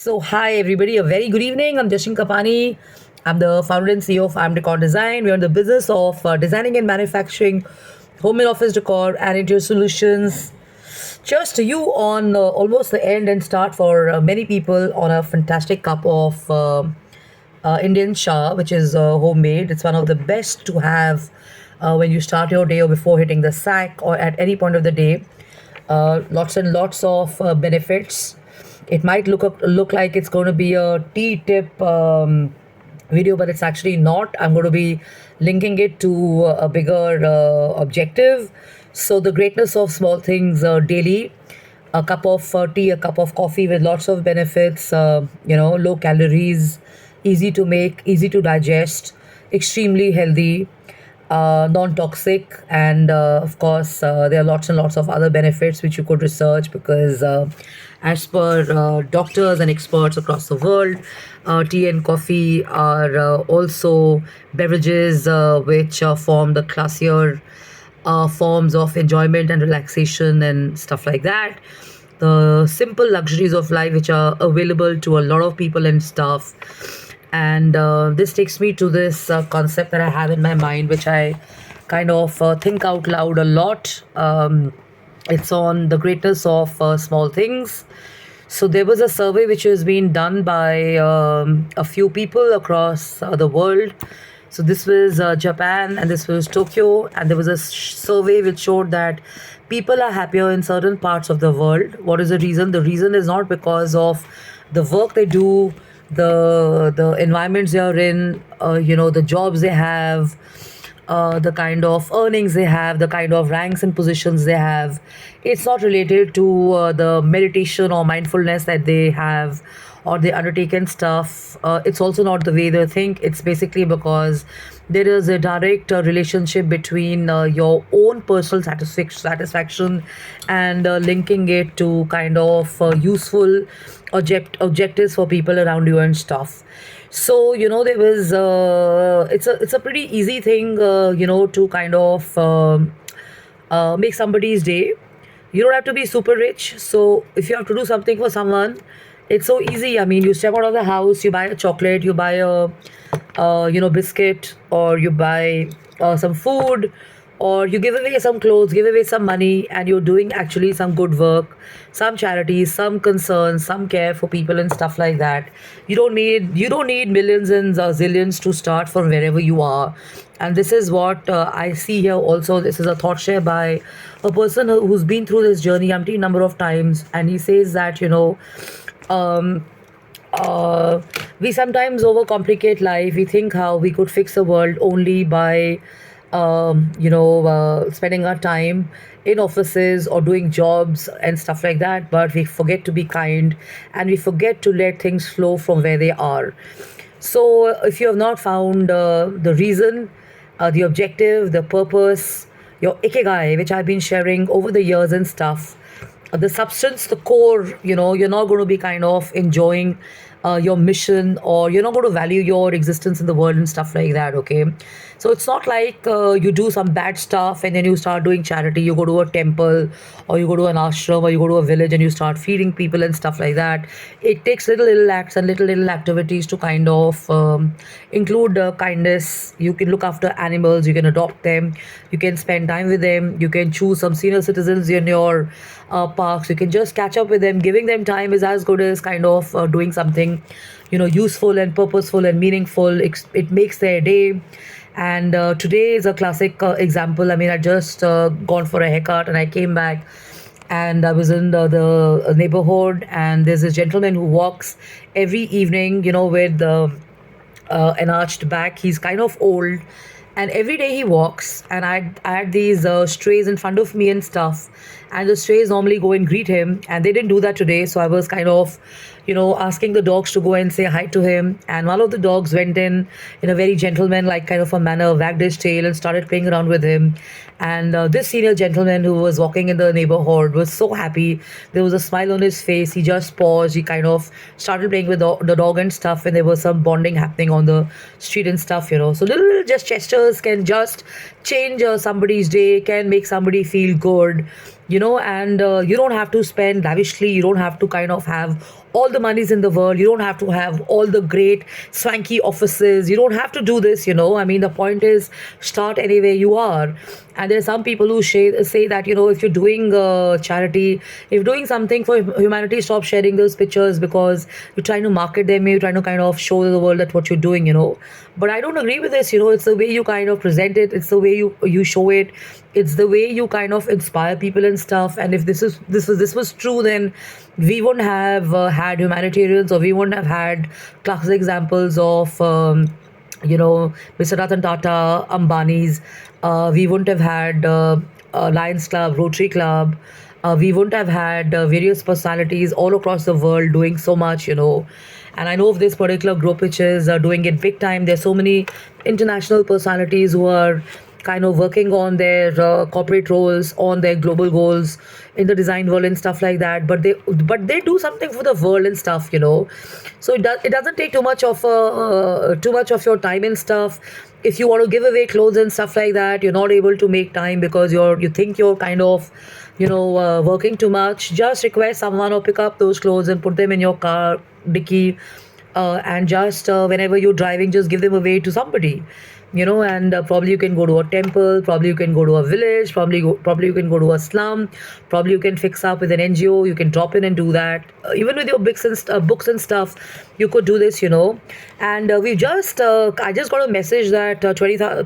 So, hi everybody, a very good evening. I'm Jashin Kapani. I'm the founder and CEO of I'm Decor Design. We're in the business of designing and manufacturing home and office decor and interior solutions. Cheers to you on almost the end and start for many people on a fantastic cup of Indian Shah, which is homemade. It's one of the best to have when you start your day or before hitting the sack or at any point of the day. Lots and lots of benefits. It might look like it's going to be a tea tip video, but it's actually not. I'm going to be linking it to a bigger objective. So the greatness of small things daily. A cup of tea, a cup of coffee with lots of benefits. Low calories, easy to make, easy to digest, extremely healthy, non-toxic, and of course there are lots and lots of other benefits which you could research because as per doctors and experts across the world, tea and coffee are also beverages which form the classier forms of enjoyment and relaxation and stuff like that. The simple luxuries of life which are available to a lot of people and stuff. And this takes me to this concept that I have in my mind, which I kind of think out loud a lot. It's on the greatness of small things. So there was a survey which has been done by a few people across the world. So this was Japan and this was Tokyo, and there was a survey which showed that people are happier in certain parts of the world. What is the reason? The reason is not because of the work they do, the environments they are in, the jobs they have, the kind of earnings they have, the kind of ranks and positions they have. It's not related to the meditation or mindfulness that they have or they undertake and stuff. It's also not the way they think. It's basically because there is a direct relationship between your own personal satisfaction and linking it to kind of useful objectives for people around you and stuff. So there was it's a pretty easy thing to kind of make somebody's day. You don't have to be super rich. So if you have to do something for someone, it's so easy. I mean, you step out of the house, you buy a chocolate, you buy a biscuit, or you buy some food, or you give away some clothes, give away some money, and you're doing actually some good work, some charities, some concerns, some care for people and stuff like that. You don't need millions and zillions to start from wherever you are. And this is what I see here also. This is a thought share by a person who's been through this journey umpteen number of times, and he says that um, we sometimes overcomplicate life. We think how we could fix the world only by, spending our time in offices or doing jobs and stuff like that. But we forget to be kind and we forget to let things flow from where they are. So, if you have not found the reason, the objective, the purpose, your ikigai, which I've been sharing over the years and stuff, the substance, the core, you're not going to be kind of enjoying your mission, or you're not going to value your existence in the world and stuff like that. Okay. So it's not like you do some bad stuff and then you start doing charity. You go to a temple or you go to an ashram or you go to a village and you start feeding people and stuff like that. It takes little acts and little activities to kind of include kindness. You can look after animals, you can adopt them, you can spend time with them, you can choose some senior citizens in your parks, you can just catch up with them. Giving them time is as good as kind of doing something useful and purposeful and meaningful. It makes their day. And today is a classic example. I mean, I just gone for a haircut and I came back and I was in the neighborhood, and there's a gentleman who walks every evening, with an arched back. He's kind of old, and every day he walks, and I had these strays in front of me and stuff, and the strays normally go and greet him, and they didn't do that today. So I was kind of asking the dogs to go and say hi to him, and one of the dogs went in a very gentleman-like kind of a manner, wagged his tail and started playing around with him. And this senior gentleman who was walking in the neighborhood was so happy. There was a smile on his face. He just paused. He kind of started playing with the dog and stuff, and there was some bonding happening on the street and stuff. So little just gestures can just change somebody's day, can make somebody feel good. And you don't have to spend lavishly. You don't have to kind of have all the monies in the world. You don't have to have all the great swanky offices. You don't have to do this, I mean, the point is start anywhere you are. And there are some people who say that, if you're doing charity, if you're doing something for humanity, stop sharing those pictures because you're trying to market them, you're trying to kind of show the world that what you're doing. But I don't agree with this. It's the way you kind of present it, it's the way you show it, it's the way you kind of inspire people and stuff. And if this was true, then we wouldn't have had humanitarians, or we wouldn't have had classic examples of Mr. Ratan Tata, Ambani's. We wouldn't have had Lions Club, Rotary Club. We wouldn't have had various personalities all across the world doing so much. And I know of this particular group which is doing it big time. There's so many international personalities who are kind of working on their corporate roles, on their global goals in the design world and stuff like that. But they do something for the world and stuff. So it doesn't take too much of your time and stuff. If you want to give away clothes and stuff like that, you're not able to make time because you think you're kind of working too much. Just request someone or pick up those clothes and put them in your car dicky, and just whenever you're driving, just give them away to somebody. And probably you can go to a temple, probably you can go to a village, probably you can go to a slum, probably you can fix up with an NGO. You can drop in and do that. Even with your books and stuff, you could do this. And I just got a message that 20,000